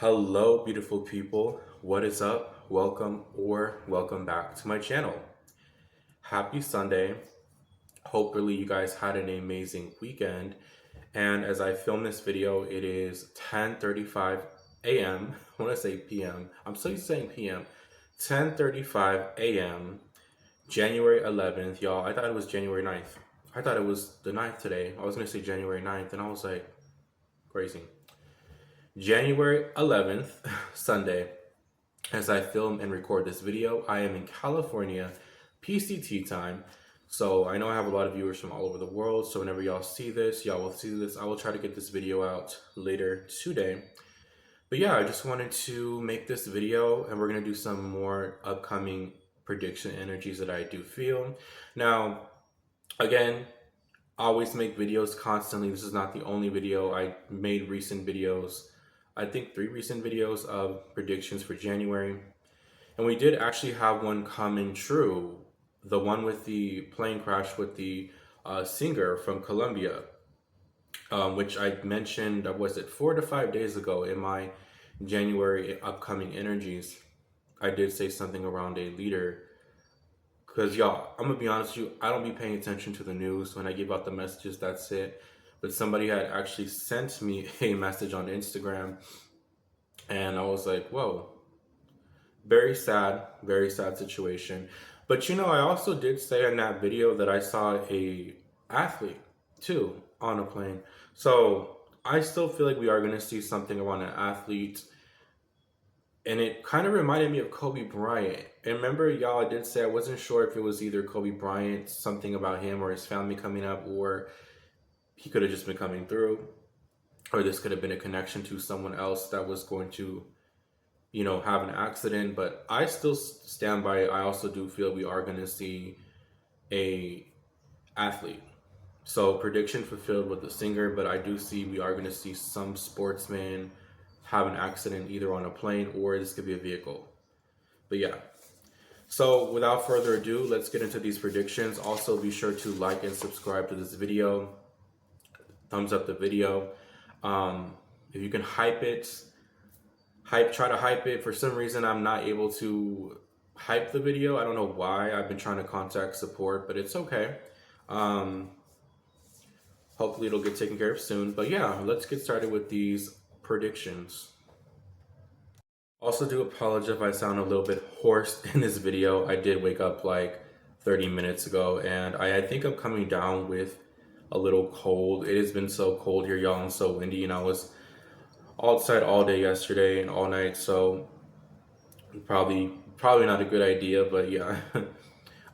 Hello, beautiful people. What is up? Welcome back to my channel. Happy Sunday. Hopefully, you guys had an amazing weekend. And as I film this video, it is 10:35 a.m. I want to say p.m. I'm still saying p.m. 10:35 a.m. January 11th, y'all. I thought it was January 9th. I thought it was the 9th today. I was going to say January 9th, and I was like, crazy. January 11th, Sunday. As I film and record this video, I am in California, PCT time. So I know I have a lot of viewers from all over the world. So whenever y'all see this, y'all will see this. I will try to get this video out later today. But yeah, I just wanted to make this video and we're going to do some more upcoming prediction energies that I do feel. Now, again, I always make videos constantly. This is not the only video. I made recent videos. I think 3 recent videos of predictions for January. And we did actually have one coming true. The one with the plane crash with the singer from Colombia, which I mentioned, was it 4 to 5 days ago in my January upcoming energies. I did say something around a leader. Because y'all, I'm going to be honest with you, I don't be paying attention to the news. When I give out the messages, that's it. But somebody had actually sent me a message on Instagram. And I was like, whoa, very sad situation. But I also did say in that video that I saw a athlete too on a plane. So I still feel like we are going to see something around an athlete. And it kind of reminded me of Kobe Bryant. And remember, y'all, I did say I wasn't sure if it was either Kobe Bryant, something about him or his family coming up, or he could have just been coming through, or this could have been a connection to someone else that was going to, have an accident. But I still stand by it. I also do feel we are going to see a athlete. So prediction fulfilled with the singer, but I do see we are going to see some sportsman have an accident either on a plane or this could be a vehicle. But yeah. So without further ado, let's get into these predictions. Also, be sure to like and subscribe to this video. Thumbs up the video. If you can try to hype it. For some reason, I'm not able to hype the video. I don't know why. I've been trying to contact support, but it's okay. Hopefully it'll get taken care of soon. But yeah, let's get started with these predictions. Also do apologize if I sound a little bit hoarse in this video. I did wake up like 30 minutes ago and I think I'm coming down with a little cold. It has been so cold here, y'all, and so windy, and I was outside all day yesterday and all night, so probably not a good idea, but yeah.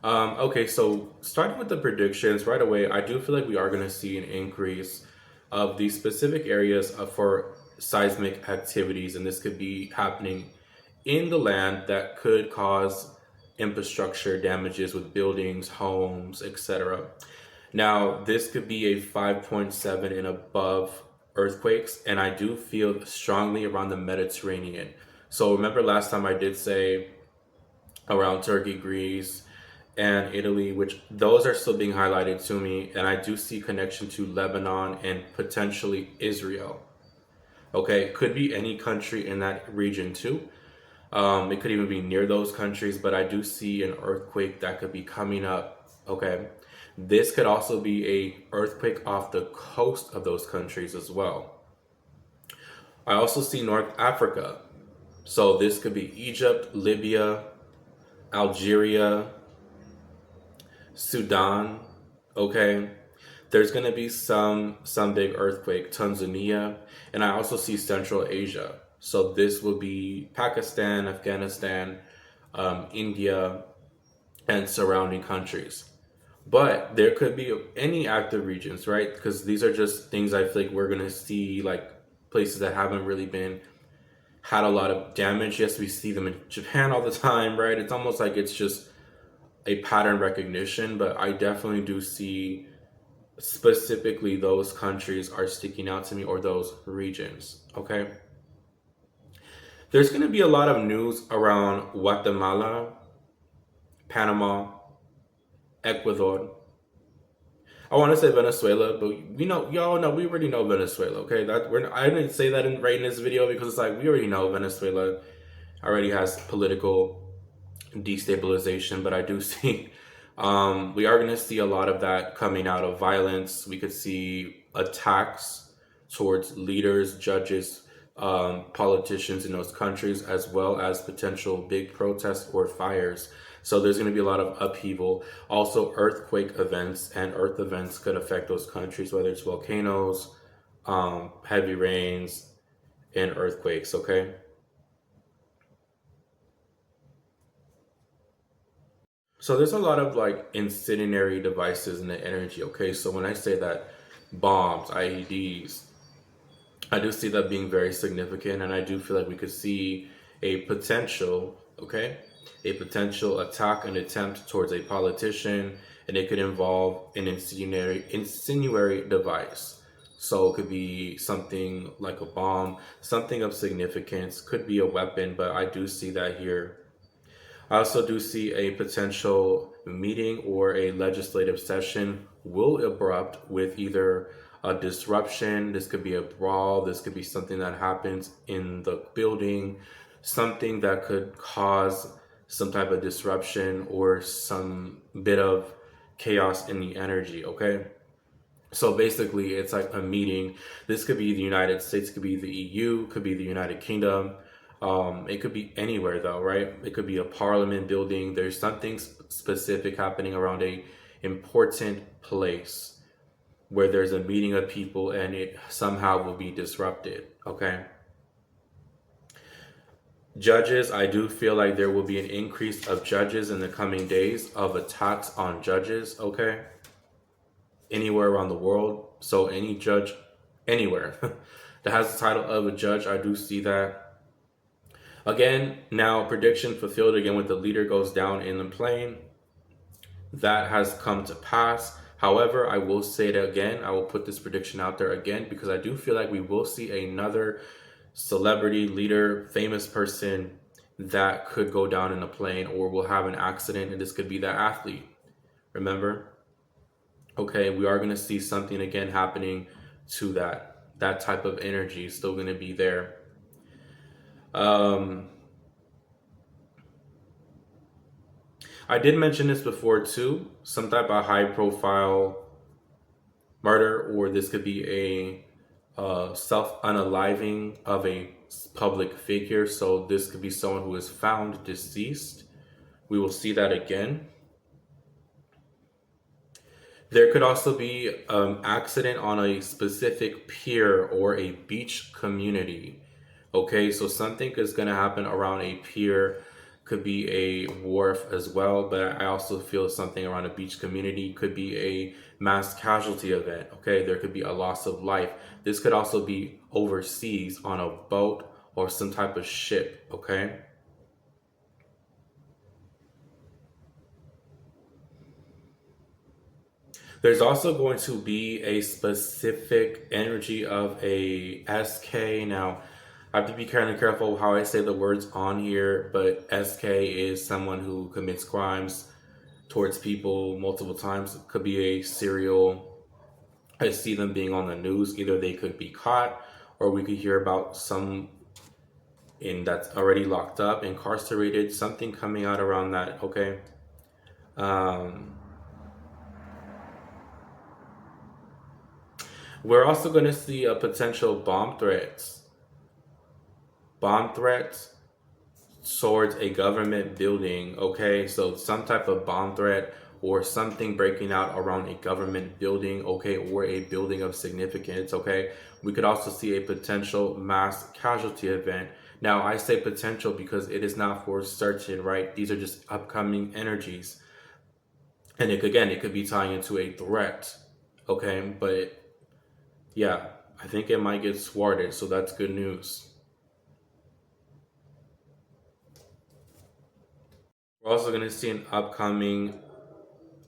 Okay, so starting with the predictions right away, I do feel like we are going to see an increase of these specific areas for seismic activities, and this could be happening in the land that could cause infrastructure damages with buildings, homes, etc. Now, this could be a 5.7 and above earthquakes, and I do feel strongly around the Mediterranean. So remember last time I did say around Turkey, Greece, and Italy, which those are still being highlighted to me, and I do see connection to Lebanon and potentially Israel. Okay, could be any country in that region too. It could even be near those countries, but I do see an earthquake that could be coming up. Okay, this could also be a earthquake off the coast of those countries as well. I also see North Africa. So this could be Egypt, Libya, Algeria, Sudan. Okay, there's going to be some big earthquake, Tanzania, and I also see Central Asia. So this will be Pakistan, Afghanistan, India, and surrounding countries. But there could be any active regions, right? Because these are just things I feel like we're going to see, like places that haven't really had a lot of damage. Yes, we see them in Japan all the time, right? It's almost like it's just a pattern recognition, but I definitely do see specifically those countries are sticking out to me, or those regions. Okay, there's going to be a lot of news around Guatemala, Panama, Ecuador. I want to say Venezuela, but y'all know, we already know Venezuela. Okay, I didn't say that right in this video because it's like we already know Venezuela already has political destabilization, but I do see we are going to see a lot of that coming out of violence. We could see attacks towards leaders, judges, politicians in those countries, as well as potential big protests or fires. So there's going to be a lot of upheaval. Also, earthquake events and earth events could affect those countries, whether it's volcanoes, heavy rains, and earthquakes. Okay. So there's a lot of like incendiary devices in the energy. Okay. So when I say that bombs, IEDs, I do see that being very significant, and I do feel like we could see a potential, okay, a potential attack and attempt towards a politician, and it could involve an incendiary device. So it could be something like a bomb, something of significance, could be a weapon, but I do see that here. I also do see a potential meeting or a legislative session will erupt with either a disruption. This could be a brawl. This could be something that happens in the building, something that could cause some type of disruption or some bit of chaos in the energy. Okay. So basically, it's like a meeting. This could be the United States, could be the EU, could be the United Kingdom. It could be anywhere, though, right? It could be a parliament building. There's something specific happening around a important place where there's a meeting of people and it somehow will be disrupted. Okay. Judges, I do feel like there will be an increase of judges in the coming days of attacks on judges. Okay. Anywhere around the world. So any judge anywhere that has the title of a judge, I do see that. Again, now prediction fulfilled again with the leader goes down in the plane. That has come to pass. However, I will say it again. I will put this prediction out there again because I do feel like we will see another celebrity, leader, famous person that could go down in a plane or will have an accident, and this could be that athlete. Remember? Okay, we are going to see something again happening to that type of energy is still going to be there. I did mention this before too, some type of high profile murder, or this could be a self unaliving of a public figure. So this could be someone who is found deceased. We will see that again. There could also be an accident on a specific pier or a beach community. Okay, so something is going to happen around a pier, could be a wharf as well, but I also feel something around a beach community could be a mass casualty event. Okay, there could be a loss of life. This could also be overseas on a boat or some type of ship. Okay. There's also going to be a specific energy of a SK. Now, I have to be kind of careful how I say the words on here, but SK is someone who commits crimes towards people multiple times. It could be a serial. I see them being on the news. Either they could be caught or we could hear about some that's already locked up, incarcerated, something coming out around that. Okay. We're also going to see a potential bomb threats towards a government building. Okay, so some type of bomb threat or something breaking out around a government building. Okay, or a building of significance. Okay, we could also see a potential mass casualty event. Now, I say potential because it is not for certain, right? These are just upcoming energies, and it could be tying into a threat. Okay, but yeah, I think it might get thwarted, so that's good news. We're also going to see an upcoming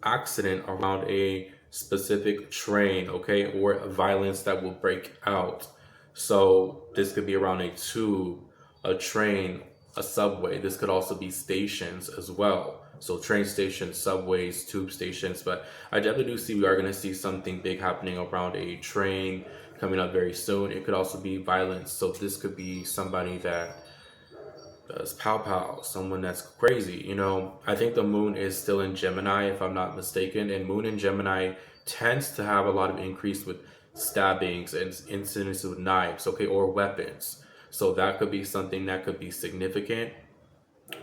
accident around a specific train, okay, or violence that will break out. So this could be around a tube, a train, a subway. This could also be stations as well. So train stations, subways, tube stations. But I definitely do see we are going to see something big happening around a train coming up very soon. It could also be violence. So this could be somebody that does pow pow, someone that's crazy. You know, I think the moon is still in Gemini, if I'm not mistaken, and moon in Gemini tends to have a lot of increase with stabbings and incidents with knives, okay, or weapons. So that could be something that could be significant,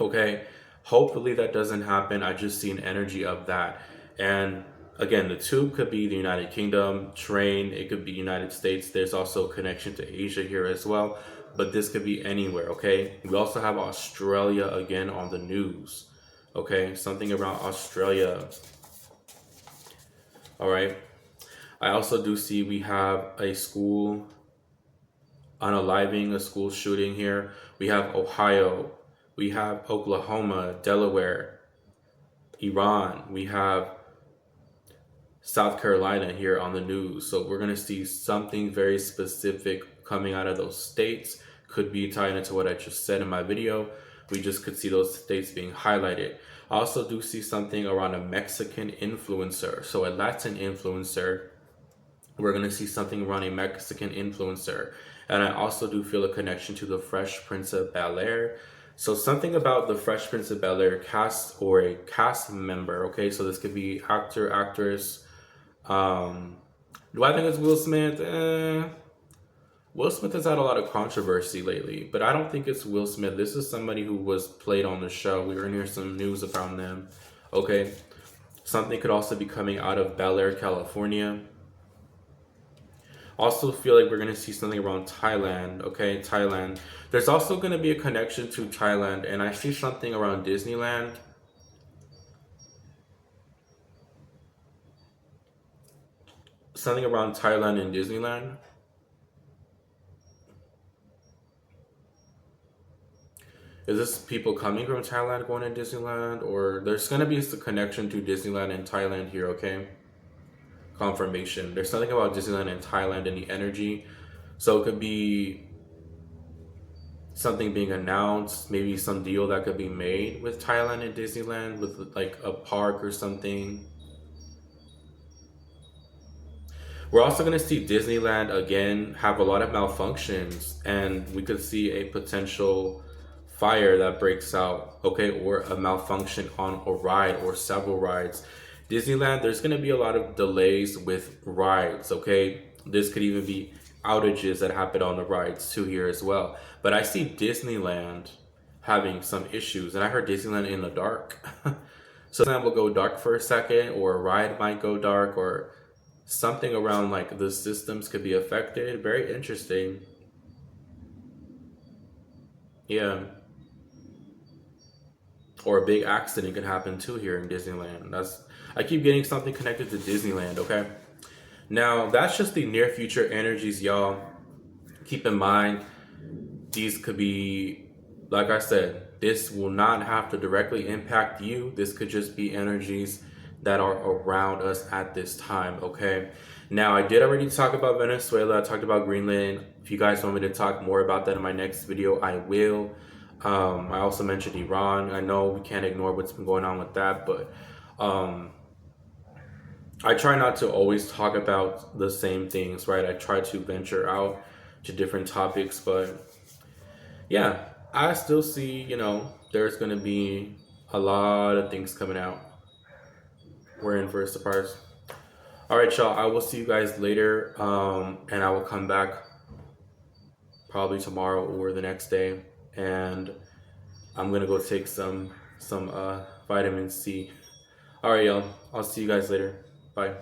okay. Hopefully that doesn't happen. I just see an energy of that. And again, the tube could be the United Kingdom, train, it could be United States. There's also a connection to Asia here as well, but this could be anywhere, okay. We also have Australia again on the news, okay, something around Australia. All right. I also do see we have a school unaliving, a school shooting here. We have Ohio, we have Oklahoma, Delaware, Iran, we have South Carolina here on the news. So we're going to see something very specific coming out of those states. Could be tied into what I just said in my video. We just could see those states being highlighted. I also do see something around a Mexican influencer. So a Latin influencer. We're going to see something around a Mexican influencer. And I also do feel a connection to the Fresh Prince of Bel-Air. So something about the Fresh Prince of Bel-Air cast or a cast member. Okay, so this could be actor, actress. Do I think it's Will Smith? Will Smith has had a lot of controversy lately, but I don't think it's Will Smith. This is somebody who was played on the show. We were hearing some news around them. Okay, something could also be coming out of Bel-Air, California. Also feel like we're going to see something around Thailand, okay, Thailand. There's also going to be a connection to Thailand, and I see something around Disneyland. Something around Thailand and Disneyland. Is this people coming from Thailand going to Disneyland? Or there's going to be a connection to Disneyland and Thailand here, okay? Confirmation. There's something about Disneyland and Thailand and the energy. So it could be something being announced, maybe some deal that could be made with Thailand and Disneyland with like a park or something. We're also going to see Disneyland again have a lot of malfunctions, and we could see a potential fire that breaks out, okay, or a malfunction on a ride or several rides. Disneyland, there's going to be a lot of delays with rides, okay. This could even be outages that happen on the rides too here as well. But I see Disneyland having some issues, and I heard Disneyland in the dark. So Disneyland will go dark for a second, or a ride might go dark, or something around like the systems could be affected. Very interesting. Yeah. Or a big accident could happen too here in Disneyland. I keep getting something connected to Disneyland, okay? Now, that's just the near future energies, y'all. Keep in mind, these could be, like I said, this will not have to directly impact you. This could just be energies that are around us at this time, okay? Now, I did already talk about Venezuela. I talked about Greenland. If you guys want me to talk more about that in my next video, I will. I also mentioned Iran. I know we can't ignore what's been going on with that, but I try not to always talk about the same things, right? I try to venture out to different topics, but yeah, I still see, there's going to be a lot of things coming out. We're in for a surprise. All right, y'all, I will see you guys later, and I will come back probably tomorrow or the next day, and I'm going to go take some vitamin C. All right, y'all, I'll see you guys later. Bye.